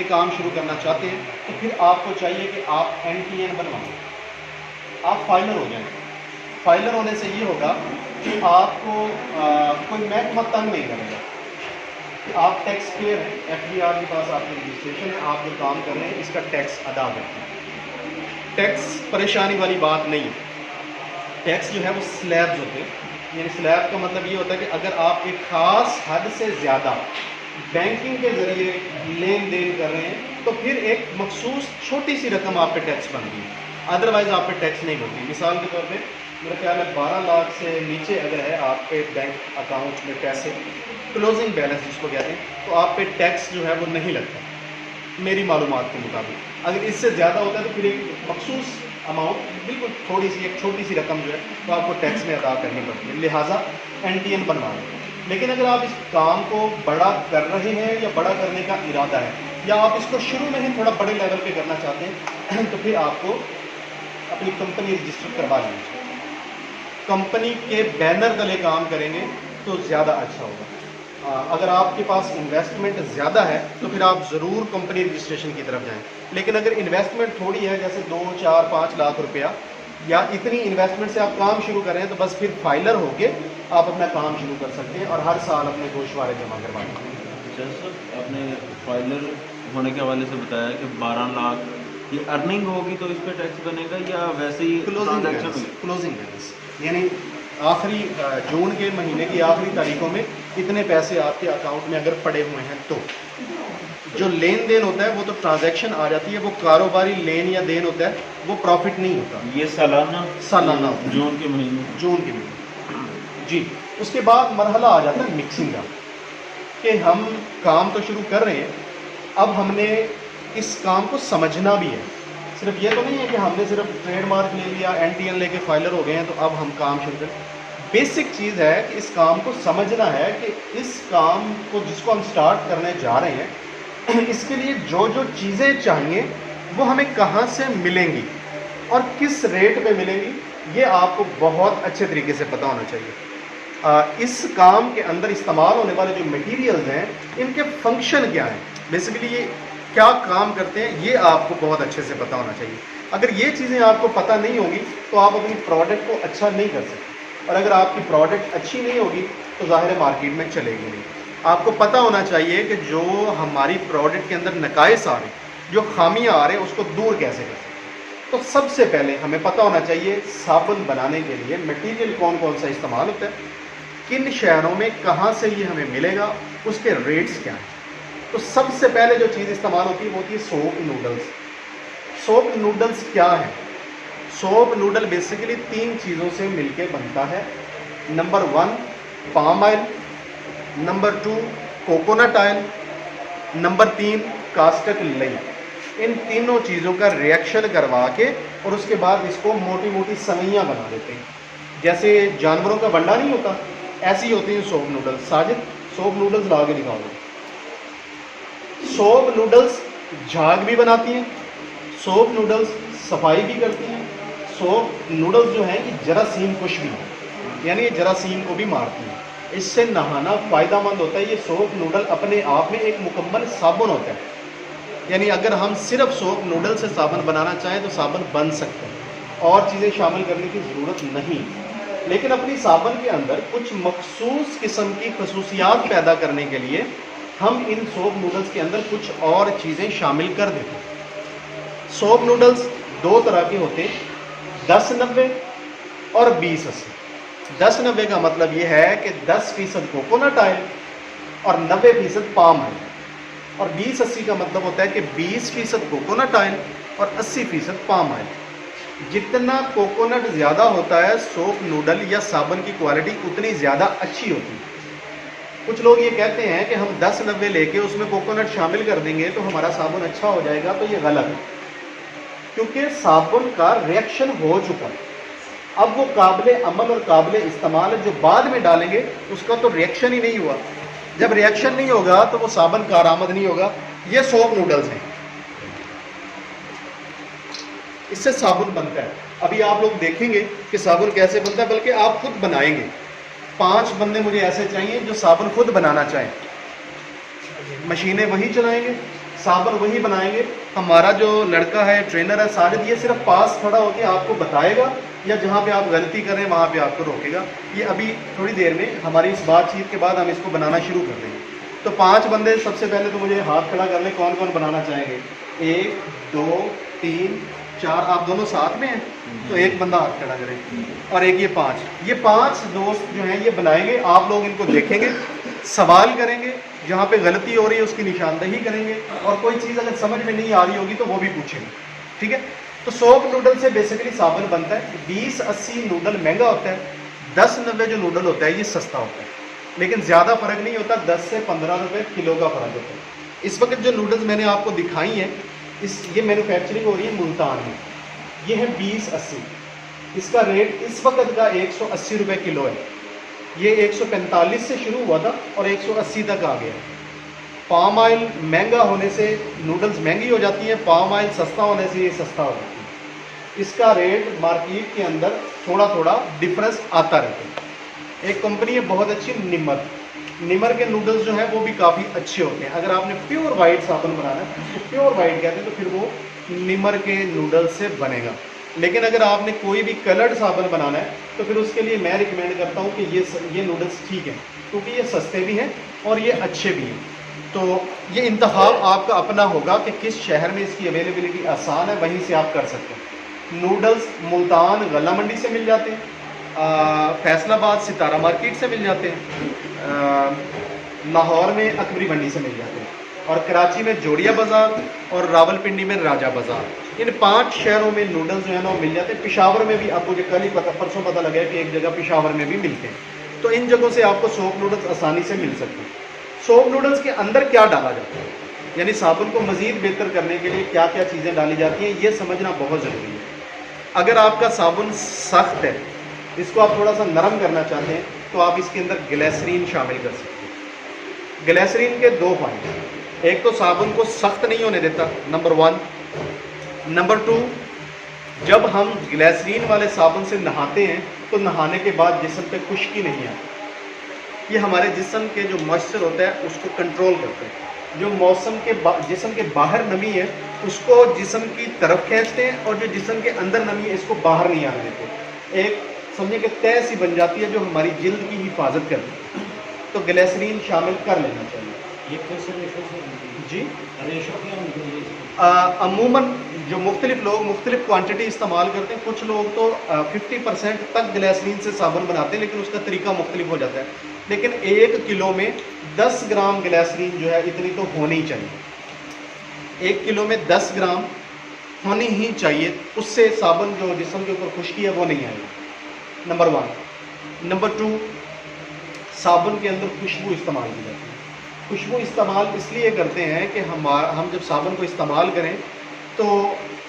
काम शुरू करना चाहते हैं तो फिर आपको चाहिए कि आप NTN बनवाएं, आप फाइलर हो जाएं। फाइलर होने से ये होगा कि आपको कोई महकमा तंग नहीं करेगा कि आप टैक्स पेयर हैं, FBR के पास आपकी रजिस्ट्रेशन है, आप जो काम कर रहे हैं इसका टैक्स अदा करते हैं। टैक्स परेशानी वाली बात नहीं है। टैक्स जो है वो स्लैब्स होते हैं, यानी स्लैब का मतलब ये होता है कि अगर आप एक ख़ास हद से ज़्यादा बैंकिंग के ज़रिए लेन देन कर रहे हैं तो फिर एक मखसूस छोटी सी रकम आप पे टैक्स बनती है, अदरवाइज़ आप पे टैक्स नहीं बनती। मिसाल के तौर पे मेरा ख्याल है 12 लाख से नीचे अगर है आप पे बैंक अकाउंट में पैसे, क्लोजिंग बैलेंस जिसको कहते हैं, तो आप पे टैक्स जो है वो नहीं लगता मेरी मालूमात के मुताबिक। अगर इससे ज़्यादा होता है तो फिर एक मखसूस अमाउंट, बिल्कुल थोड़ी सी एक छोटी सी रकम जो है वो आपको टैक्स में अदा करनी पड़ती है, लिहाजा NTN बनवा लें। लेकिन अगर आप इस काम को बड़ा कर रहे हैं या बड़ा करने का इरादा है, या आप इसको शुरू में ही थोड़ा बड़े लेवल पे करना चाहते हैं तो फिर आपको अपनी कंपनी रजिस्टर करवा लेनी चाहिए। कंपनी के बैनर तले काम करेंगे तो ज़्यादा अच्छा होगा। अगर आपके पास इन्वेस्टमेंट ज़्यादा है तो फिर आप ज़रूर कंपनी रजिस्ट्रेशन की तरफ जाएं। लेकिन अगर इन्वेस्टमेंट थोड़ी है, जैसे 2, 4, 5 लाख रुपया, या इतनी इन्वेस्टमेंट से आप काम शुरू करें, तो बस फिर फाइलर होके आप अपना काम शुरू कर सकते हैं और हर साल अपने गोशवारे जमा करवाएं। जैसे आपने फाइलर होने के हवाले से बताया कि 12 लाख ये अर्निंग होगी तो इस पर टैक्स बनेगा या वैसे ही क्लोजिंग बैलेंस यानी आखिरी जून के महीने की आखिरी तारीखों में इतने पैसे आपके अकाउंट में अगर पड़े हुए हैं तो जो लेन देन होता है वो तो ट्रांजैक्शन आ जाती है, वो कारोबारी लेन या देन होता है, वो प्रॉफिट नहीं होता। ये सालाना जून के महीने जी। उसके बाद मरहला आ जाता है मिक्सिंग का, कि हम काम तो शुरू कर रहे हैं, अब हमने इस काम को समझना भी है। सिर्फ ये तो नहीं है कि हमने सिर्फ ट्रेडमार्क ले लिया, NTN लेके फाइलर हो गए हैं तो अब हम काम शुरू करें। बेसिक चीज़ है कि इस काम को समझना है कि इस काम को जिसको हम स्टार्ट करने जा रहे हैं इसके लिए जो जो चीज़ें चाहिए वो हमें कहाँ से मिलेंगी और किस रेट पे मिलेंगी, ये आपको बहुत अच्छे तरीके से पता होना चाहिए। इस काम के अंदर इस्तेमाल होने वाले जो मटेरियल्स हैं इनके फंक्शन क्या हैं, बेसिकली ये क्या काम करते हैं, ये आपको बहुत अच्छे से पता होना चाहिए। अगर ये चीज़ें आपको पता नहीं होगी तो आप अपनी प्रोडक्ट को अच्छा नहीं कर सकते, और अगर आपकी प्रोडक्ट अच्छी नहीं होगी तो ज़ाहिर मार्केट में चलेगी नहीं। आपको पता होना चाहिए कि जो हमारी प्रोडक्ट के अंदर नकाइस आ रहे, जो खामियां आ रहे हैं, उसको दूर कैसे कर सकते। तो सबसे पहले हमें पता होना चाहिए साबुन बनाने के लिए मटेरियल कौन कौन सा इस्तेमाल होता है, किन शहरों में कहाँ से ये हमें मिलेगा, उसके रेट्स क्या हैं। तो सबसे पहले जो चीज़ इस्तेमाल होती है वो होती है सोप नूडल्स। सोप नूडल्स क्या है? सोप नूडल बेसिकली 3 चीज़ों से मिलके बनता है। Number 1 palm oil, number 2 coconut oil, number 3 कास्टक लई। इन तीनों चीज़ों का रिएक्शन करवा के और उसके बाद इसको मोटी मोटी सवैयाँ बना देते हैं। जैसे जानवरों का बंडा नहीं होता, ऐसी होती हैं soap noodles. Sajid soap noodles ला के दिखाओ। सोप नूडल्स झाग भी बनाती हैं, सोप नूडल्स सफाई भी करती हैं, सोप नूडल्स जो हैं ये जरासीम कुछ भी है, यानी ये जरासीम को भी मारती हैं। इससे नहाना फ़ायदेमंद होता है। ये सोप नूडल अपने आप में एक मुकम्मल साबुन होता है, यानी अगर हम सिर्फ सोप नूडल से साबुन बनाना चाहें तो साबुन बन सकता है, और चीज़ें शामिल करने की ज़रूरत नहीं। लेकिन अपनी साबुन के अंदर कुछ मखसूस किस्म की खसूसियात पैदा करने के लिए हम इन सोप नूडल्स के अंदर कुछ और चीज़ें शामिल कर देते हैं। सोप नूडल्स 2 तरह के होते हैं, 10-90 और 20-80। 10-90 का मतलब ये है कि 10% कोकोनट ऑयल और 90% पाम ऑयल, और 20-80 का मतलब होता है कि 20% कोकोनट ऑयल और 80% पाम ऑयल। जितना कोकोनट ज़्यादा होता है सोप नूडल या साबुन की क्वालिटी उतनी ज़्यादा अच्छी होती है। कुछ लोग ये कहते हैं कि हम 10-90 लेके उसमें कोकोनट शामिल कर देंगे तो हमारा साबुन अच्छा हो जाएगा, तो ये गलत है, क्योंकि साबुन का रिएक्शन हो चुका है। अब वो काबिले अमल और काबिले इस्तेमाल है, जो बाद में डालेंगे उसका तो रिएक्शन ही नहीं हुआ। जब रिएक्शन नहीं होगा तो वो साबुन कारआमद नहीं होगा। ये सोप नूडल्स हैं, इससे साबुन बनता है। अभी आप लोग देखेंगे कि साबुन कैसे बनता है, बल्कि आप खुद बनाएंगे। 5 बंदे मुझे ऐसे चाहिए जो साबुन खुद बनाना चाहें। मशीनें वही चलाएंगे, साबुन वही बनाएंगे। हमारा जो लड़का है, ट्रेनर है साजिद, ये सिर्फ पास खड़ा होकर आपको बताएगा या जहाँ पे आप गलती करें वहाँ पे आपको रोकेगा। ये अभी थोड़ी देर में हमारी इस बातचीत के बाद हम इसको बनाना शुरू कर देंगे। तो 5 बंदे सबसे पहले तो मुझे हाथ खड़ा कर लें, कौन कौन बनाना चाहेंगे। 1 2 3 4, आप दोनों साथ में हैं तो एक बंदा हाथ खड़ा करें, और एक ये 5 दोस्त जो हैं ये बनाएंगे। आप लोग इनको देखेंगे, सवाल करेंगे, जहाँ पे गलती हो रही है उसकी निशानदही करेंगे, और कोई चीज़ अगर समझ में नहीं आ रही होगी तो वो भी पूछेंगे, ठीक है। तो सोप नूडल से बेसिकली साबुन बनता है। 20-80 नूडल महंगा होता है, 10-90 जो नूडल होता है ये सस्ता होता है, लेकिन ज़्यादा फ़र्क नहीं होता, 10 से 15 रुपये किलो का फ़र्क होता है। इस वक्त जो नूडल्स मैंने आपको दिखाई हैं ये मैन्युफैक्चरिंग हो रही है मुल्तान में। ये है 20-80, इसका रेट इस वक्त का 180 रुपये किलो है। ये 145 से शुरू हुआ था और 180 तक आ गया। पाम ऑयल महंगा होने से नूडल्स महंगी हो जाती हैं, पाम ऑयल सस्ता होने से ये सस्ता हो जाती है। इसका रेट मार्केट के अंदर थोड़ा थोड़ा डिफरेंस आता रहता है। एक कंपनी है बहुत अच्छी, निमर के नूडल्स जो हैं वो भी काफ़ी अच्छे होते हैं। अगर आपने प्योर वाइट साबुन बनाना है तो प्योर वाइट कहते हैं, तो फिर वो निमर के नूडल्स से बनेगा। लेकिन अगर आपने कोई भी कलर्ड साबुन बनाना है तो फिर उसके लिए मैं रिकमेंड करता हूँ कि ये नूडल्स ठीक है, क्योंकि ये सस्ते भी हैं और ये अच्छे भी हैं। तो ये इंतखाब आपका अपना होगा कि किस शहर में इसकी अवेलेबिलिटी आसान है, वहीं से आप कर सकते हैं। नूडल्स मुल्तान गला मंडी से मिल जाते हैं, फैसलाबाद सितारा मार्केट से मिल जाते हैं, लाहौर में अकबरी मंडी से मिल जाते हैं, और कराची में जोड़िया बाज़ार और रावलपिंडी में राजा बाज़ार। इन 5 शहरों में नूडल्स जो है ना वो मिल जाते हैं। पिशावर में भी आपको कल ही परसों पता लगा कि एक जगह पिशावर में भी मिलते हैं। तो इन जगहों से आपको सोप नूडल्स आसानी से मिल सकते हैं। सोप नूडल्स के अंदर क्या डाला जाता है, यानी साबुन को मज़ीद बेहतर करने के लिए क्या क्या चीज़ें डाली जाती हैं, ये समझना बहुत ज़रूरी है। अगर आपका साबुन सख्त है, इसको आप थोड़ा सा नरम करना चाहते हैं, तो आप इसके अंदर ग्लिसरीन शामिल कर सकते हैं। ग्लिसरीन के 2 पॉइंट, एक तो साबुन को सख्त नहीं होने देता, नंबर 1। नंबर 2, जब हम ग्लिसरीन वाले साबुन से नहाते हैं तो नहाने के बाद जिस्म पे खुश्की नहीं आती। ये हमारे जिस्म के जो मॉइस्चर होता है उसको कंट्रोल करते हैं। जो जिस्म के बाहर नमी है उसको जिस्म की तरफ खींचते हैं, और जो जिस्म के अंदर नमी है इसको बाहर नहीं आने देते। एक समझे कि तय सी बन जाती है जो हमारी जिल्द की हिफाजत करती है। तो ग्लिसरीन शामिल कर लेना चाहिए। ये कैसे रेशो से जी, रेशो क्या होती है? अमूमन जो मुख्तलिफ लोग मुख्तलिफ क्वांटिटी इस्तेमाल करते हैं। कुछ लोग तो 50% तक ग्लिसरीन से साबुन बनाते हैं, लेकिन उसका तरीका मुख्तलिफ हो जाता है। लेकिन 1 किलो में 10 ग्राम ग्लिसरीन जो है इतनी तो होनी ही चाहिए। 1 किलो में 10 ग्राम होनी ही चाहिए, उससे साबुन जो जिस्म के ऊपर खुश्की है वो नहीं आएगी, नंबर 1। नंबर 2, साबुन के अंदर खुशबू इस्तेमाल की जाती है। खुशबू इस्तेमाल इसलिए करते हैं कि हम जब साबुन को इस्तेमाल करें तो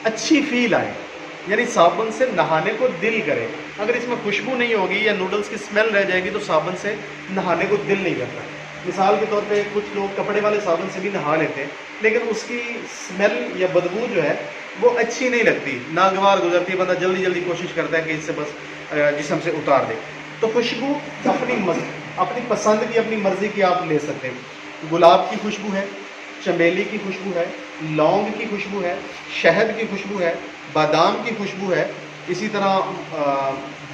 अच्छी फील आए, यानी साबुन से नहाने को दिल करे। अगर इसमें खुशबू नहीं होगी या नूडल्स की स्मेल रह जाएगी तो साबुन से नहाने को दिल नहीं करता। मिसाल के तौर पे कुछ लोग कपड़े वाले साबुन से भी नहा लेते हैं, लेकिन उसकी स्मेल या बदबू जो है वो अच्छी नहीं लगती, नागवार गुजरती है, बंदा जल्दी जल्दी कोशिश करता है कि इससे बस जिस्म से उतार दे। तो खुशबू अपनी पसंद की, अपनी मर्ज़ी की आप ले सकते हैं। गुलाब की खुशबू है, चमेली की खुशबू है, लौंग की खुशबू है, शहद की खुशबू है, बादाम की खुशबू है। इसी तरह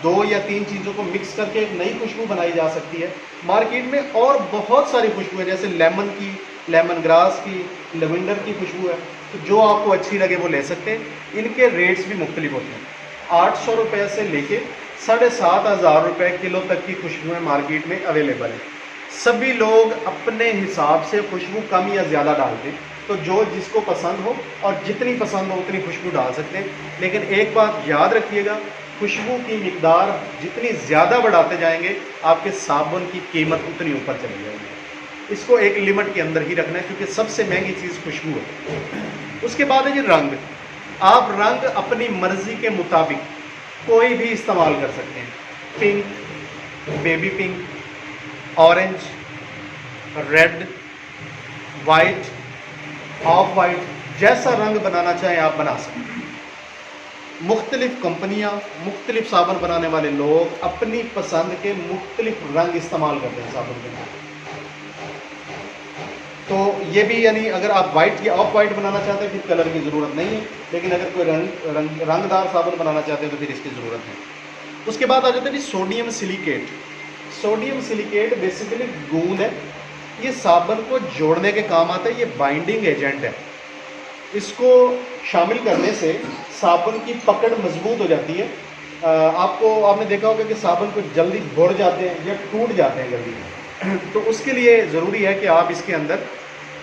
2 या 3 चीज़ों को मिक्स करके एक नई खुशबू बनाई जा सकती है मार्केट में। और बहुत सारी खुशबू है, जैसे लेमन की, लेमन ग्रास की, लवेंडर की खुशबू है। तो जो आपको अच्छी लगे वो ले सकते हैं। इनके रेट्स भी मुख्तलिफ होते हैं। 800 रुपये से लेके 7,500 रुपये किलो तक की खुशबुएँ मार्केट में अवेलेबल है। सभी लोग अपने हिसाब से खुशबू कम या ज़्यादा डालते हैं, तो जो जिसको पसंद हो और जितनी पसंद हो उतनी खुशबू डाल सकते हैं। लेकिन एक बात याद रखिएगा, खुशबू की मिकदार जितनी ज़्यादा बढ़ाते जाएंगे आपके साबुन की कीमत उतनी ऊपर चली जाएगी। इसको एक लिमिट के अंदर ही रखना है, क्योंकि सबसे महंगी चीज़ खुशबू है। उसके बाद है जी रंग। आप रंग अपनी मर्ज़ी के मुताबिक कोई भी इस्तेमाल कर सकते हैं। Pink, baby pink, orange, red, white, of white, जैसा रंग बनाना चाहें आप बना सकते हैं। मुख्तलिफ कंपनियां, मुख्तलिफ साबुन बनाने वाले लोग अपनी पसंद के मुख्तलिफ रंग इस्तेमाल करते हैं साबुन के अंदर। तो ये भी यानी अगर आप वाइट या ऑफ वाइट बनाना चाहते हैं फिर कलर की ज़रूरत नहीं है, लेकिन अगर कोई रंगदार साबुन बनाना चाहते हैं तो फिर इसकी ज़रूरत है। उसके बाद आ जाता है sodium silicate. Sodium silicate basically गूंद है, ये साबुन को जोड़ने के काम आता है, ये बाइंडिंग एजेंट है। इसको शामिल करने से साबुन की पकड़ मजबूत हो जाती है। आपने देखा होगा कि साबुन को जल्दी घुड़ जाते हैं या टूट जाते हैं जल्दी, तो उसके लिए ज़रूरी है कि आप इसके अंदर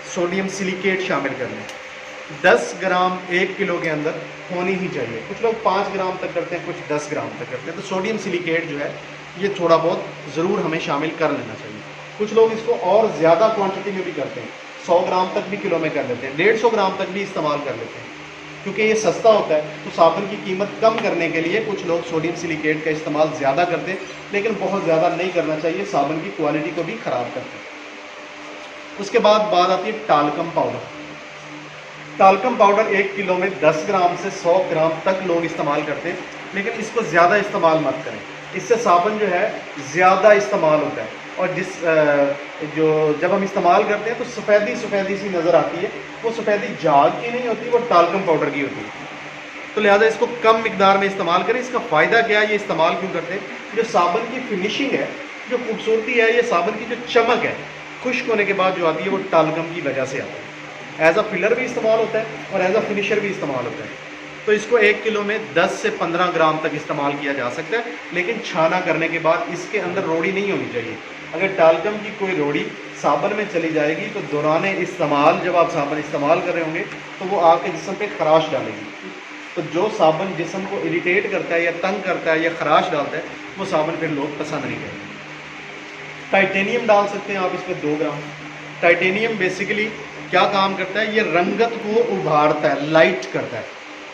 सोडियम सिलिकेट शामिल कर लें। 10 ग्राम 1 किलो के अंदर होनी ही चाहिए। कुछ लोग 5 ग्राम तक करते हैं, कुछ 10 ग्राम तक करते हैं। तो सोडियम सिलिकेट जो है ये थोड़ा बहुत ज़रूर हमें शामिल कर लेना चाहिए। कुछ लोग इसको और ज़्यादा क्वांटिटी में भी करते हैं, 100 ग्राम तक भी किलो में कर लेते हैं, 150 ग्राम तक भी इस्तेमाल कर लेते हैं। क्योंकि ये सस्ता होता है तो साबुन की कीमत कम करने के लिए कुछ लोग सोडियम सिलिकेट का इस्तेमाल ज़्यादा करते हैं, लेकिन बहुत ज़्यादा नहीं करना चाहिए, साबुन की क्वालिटी को भी ख़राब करते हैं। उसके बाद बात आती है talcum powder. Talcum powder 1 kilo में 10 ग्राम से 100 ग्राम तक लोग इस्तेमाल करते हैं, लेकिन इसको ज़्यादा इस्तेमाल मत करें, इससे साबुन जो है ज़्यादा इस्तेमाल होता है और जब हम इस्तेमाल करते हैं तो सफ़ेदी सी नज़र आती है, वो सफ़ेदी झाग की नहीं होती, वो टाल्कम पाउडर की होती है। तो लिहाजा इसको कम मिकदार में इस्तेमाल करें। इसका फ़ायदा क्या है, ये इस्तेमाल क्यों करते हैं, जो साबुन की फिनिशिंग है, जो खूबसूरती है, ये साबुन की जो चमक है खुश्क होने के बाद जो आती है वो टाल्कम की वजह से आती है। एज अ फिलर भी इस्तेमाल होता है और एज अ फिनिशर भी इस्तेमाल होता है। तो इसको 1 किलो में 10 से 15 ग्राम तक इस्तेमाल किया जा सकता है, लेकिन छाना करने के बाद इसके अंदर रोड़ी नहीं होनी चाहिए। अगर टाल्कम की कोई रोड़ी साबुन में चली जाएगी तो दौरान इस्तेमाल, जब आप साबुन इस्तेमाल कर रहे होंगे तो वो आपके जिस्म पे खराश डालेगी। तो जो साबुन जिस्म को इरिटेट करता है या तंग करता है या खराश डालता है, वो साबुन फिर लोग पसंद नहीं करते। टाइटेनियम डाल सकते हैं आप इसमें 2 ग्राम। टाइटेनियम बेसिकली क्या काम करता है, ये रंगत को उभारता है, लाइट करता है,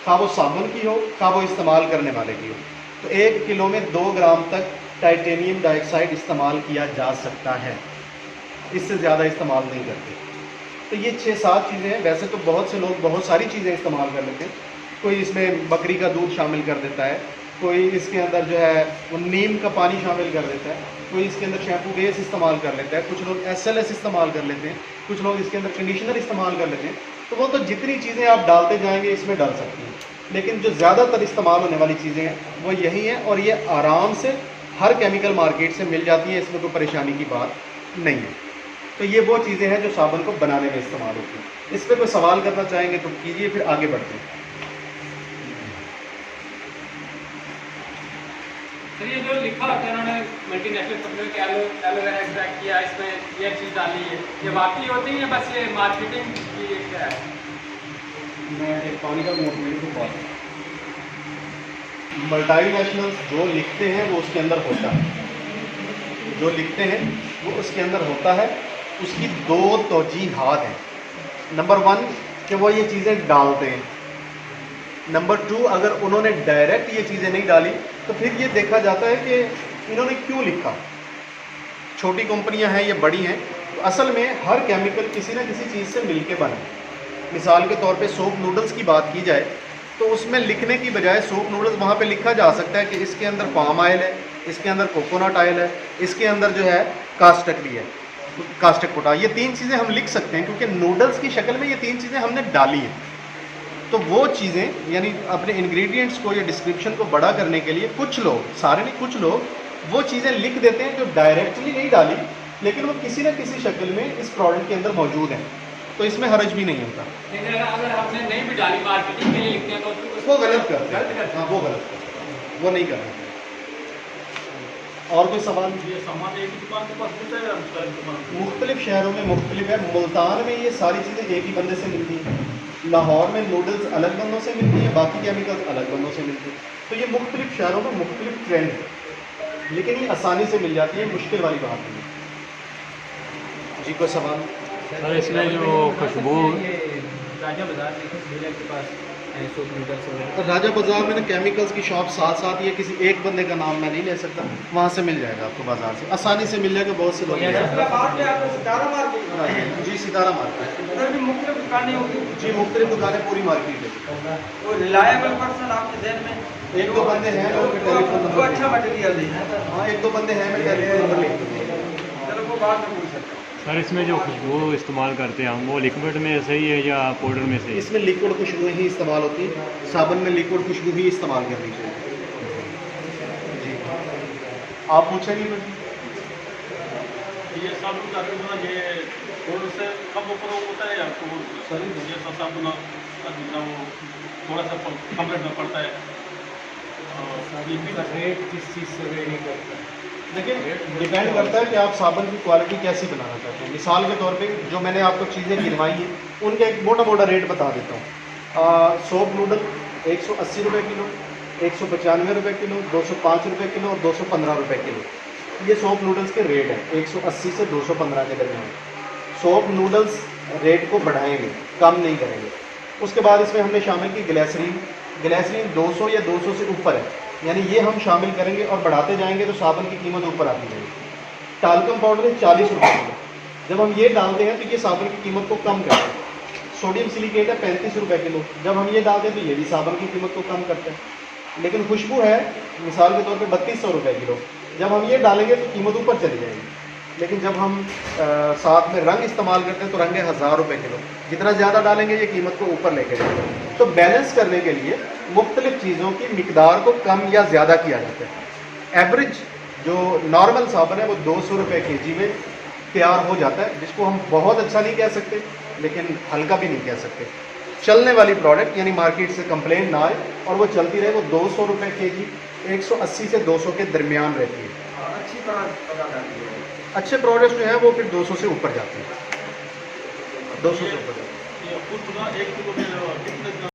खा वो साबुन की हो खा वो इस्तेमाल करने वाले की हो। तो 1 किलो में 2 ग्राम तक टाइटेनियम डाइऑक्साइड इस्तेमाल किया जा सकता है, इससे ज़्यादा इस्तेमाल नहीं करते। तो ये 6-7 चीज़ें हैं। वैसे तो बहुत से लोग बहुत सारी चीज़ें इस्तेमाल कर लेते हैं। कोई इसमें बकरी का दूध शामिल कर देता है, कोई इसके अंदर जो है वो नीम का पानी शामिल कर देता है, कोई इसके अंदर शैम्पू बेस इस्तेमाल कर लेता है, कुछ लोग SLS इस्तेमाल कर लेते हैं, कुछ लोग इसके अंदर कंडीशनर इस्तेमाल कर लेते हैं। तो वो तो जितनी चीज़ें आप डालते जाएंगे इसमें डाल सकती हैं, लेकिन जो ज़्यादातर इस्तेमाल होने वाली चीज़ें हैं वो यही हैं और ये आराम से हर केमिकल मार्केट से मिल जाती है, इसमें कोई परेशानी की बात नहीं है। तो ये वो चीज़ें हैं जो साबुन को बनाने में इस्तेमाल होती हैं। इस पर कोई सवाल करना चाहेंगे तो कीजिए, फिर आगे बढ़ते हैं। सर ये जो लिखा होता है उन्होंने मल्टीनेशनल कंपनी के एलोवेरा एक्सट्रैक्ट किया, इसमें ये चीज़ डाली है, ये वाकई होती है बस ये मार्केटिंग की एक है? मैं एक पानी का मोट मेरे को बात, मल्टीनेशनल्स जो लिखते हैं वो उसके अंदर होता है, जो लिखते हैं वो उसके अंदर होता है। उसकी 2 तौजीहात हैं। नंबर 1 कि वो ये चीज़ें डालते हैं। नंबर 2 अगर उन्होंने डायरेक्ट ये चीज़ें नहीं डाली तो फिर ये देखा जाता है कि इन्होंने क्यों लिखा। छोटी कंपनियां हैं, ये बड़ी हैं, तो असल में हर केमिकल किसी न किसी चीज़ से मिलके बना। मिसाल के तौर पे सोप नूडल्स की बात की जाए तो उसमें लिखने की बजाय सोप नूडल्स वहाँ पे लिखा जा सकता है कि इसके अंदर पाम ऑयल है, इसके अंदर कोकोनट ऑयल है, इसके अंदर जो है कास्टक भी है, कास्टक पोटाश। ये 3 चीज़ें हम लिख सकते हैं क्योंकि नूडल्स की शक्ल में ये 3 चीज़ें हमने डाली हैं। तो वो चीज़ें यानी अपने इंग्रेडिएंट्स को या डिस्क्रिप्शन को बड़ा करने के लिए कुछ लोग, सारे नहीं, कुछ लोग वो चीज़ें लिख देते हैं जो डायरेक्टली नहीं डाली, लेकिन वो किसी न किसी शक्ल में इस प्रोडक्ट के अंदर मौजूद हैं। तो इसमें हर्ज भी नहीं होता। लेकिन अगर हमने नहीं भी डाली, मार्केटिंग के लिए लिखते हैं तो वो गलत करते हैं। हाँ, वो गलत करते हैं, वो नहीं करना चाहिए। और कोई सवाल? ये सामान एक ही दुकान के पास मिलता है या मुख्तलिफ दुकान? मुख्तलिफ शहरों में मुख्तलिफ है। मुल्तान में ये सारी चीज़ें एक ही बंदे से मिलती हैं। लाहौर में नूडल्स अलग बंदों से मिलती हैं, बाकी केमिकल्स अलग बंदों से मिलती हैं। तो ये मुख्तलिफ शहरों में मुख्तलिफ ट्रेंड है, लेकिन ये आसानी से मिल जाती है, मुश्किल वाली बात नहीं है। जी कोई सवाल? सर इसमें जो खुशबू राजा बाजार में के पास सोप नूडल्स तो राजा बाज़ार में ना केमिकल्स की शॉप साथ साथ ही है, किसी एक बंदे का नाम मैं नहीं ले सकता, वहाँ से मिल जाएगा आपको, बाज़ार से आसानी से मिल जाएगा। बहुत से लोग सितारा मार्केट जी, सितारा मार्केट। उधर भी मुख्तलिफ दुकानें होंगी? जी, मुख्तलिफ दुकानें, पूरी मार्केट है। वो रिलायबल पर्सन आपके ध्यान में 1-2 बंदे हैं जो उनके टेलीफोन वो नंबर, अच्छा मटेरियल दें? हाँ 1-2 बंदे हैं, मैं टेलीफोन नंबर लिख दूँगा। चलो वो बात में पूछ सकता हूँ। सर इसमें जो खुशबू इस्तेमाल करते हैं हम, वो लिक्विड में सही है या पाउडर में सही है? इसमें लिक्विड खुशबू ही इस्तेमाल होती है, साबुन में लिक्विड खुशबू ही इस्तेमाल करनी चाहिए। जी आप पूछेंगे कुछ? ये साबुन का जो ये थोड़ा से कम ऊपर होता है या तो सही ये सब साबुन का जितना वो थोड़ा सा कम रेट में पड़ता है। इसका रेट किस चीज़ से वेरी करता है? देखिए डिपेंड करता है कि आप साबुन की क्वालिटी कैसी बनाना चाहते हैं। मिसाल के तौर पे जो मैंने आपको चीज़ें गिनवाई हैं उनका एक मोटा मोटा रेट बता देता हूँ। सोप नूडल 180 रुपये किलो, 195 रुपये किलो, 205 रुपये किलो और 215 रुपये किलो। ये सोप नूडल्स के रेट हैं 180 से 215 के दरमियान। सोप नूडल्स रेट को बढ़ाएंगे, कम नहीं करेंगे। उसके बाद इसमें हमने शामिल की ग्लिसरीन। ग्लिसरीन 200 या 200 से ऊपर है, यानी ये हम शामिल करेंगे और बढ़ाते जाएंगे तो साबुन की कीमत ऊपर आती जाएगी। टाल्कम पाउडर 40 रुपये किलो, जब हम ये डालते हैं तो ये साबुन की कीमत को कम करता है। सोडियम सिलिकेट है 35 रुपये किलो, जब हम ये डालते हैं तो ये भी साबुन की कीमत को कम करता है। लेकिन खुशबू है मिसाल के तौर पे 3200 रुपये किलो, जब हम ये डालेंगे तो कीमत ऊपर चली जाएगी। लेकिन जब हम साथ में रंग इस्तेमाल करते हैं तो रंग है 1000 रुपये किलो, जितना ज़्यादा डालेंगे ये कीमत को ऊपर लेके जाएंगे। तो बैलेंस करने के लिए मुख्तलिफ चीज़ों की मिकदार को कम या ज़्यादा किया जाता है। एवरेज जो नॉर्मल साबुन है वो 200 रुपये केजी में तैयार हो जाता है, जिसको हम बहुत अच्छा नहीं कह सकते लेकिन हल्का भी नहीं कह सकते। चलने वाली प्रोडक्ट यानी मार्केट से कंप्लेन ना आए और वो चलती रहे, वो 200 रुपये केजी 180 से 200 के दरमियान रहती है। अच्छी तरह अच्छे प्रोडक्ट्स जो हैं वो फिर 200 से ऊपर जाते हैं, 200 से ऊपर जाते हैं। ये खुद 1 किलो में कितने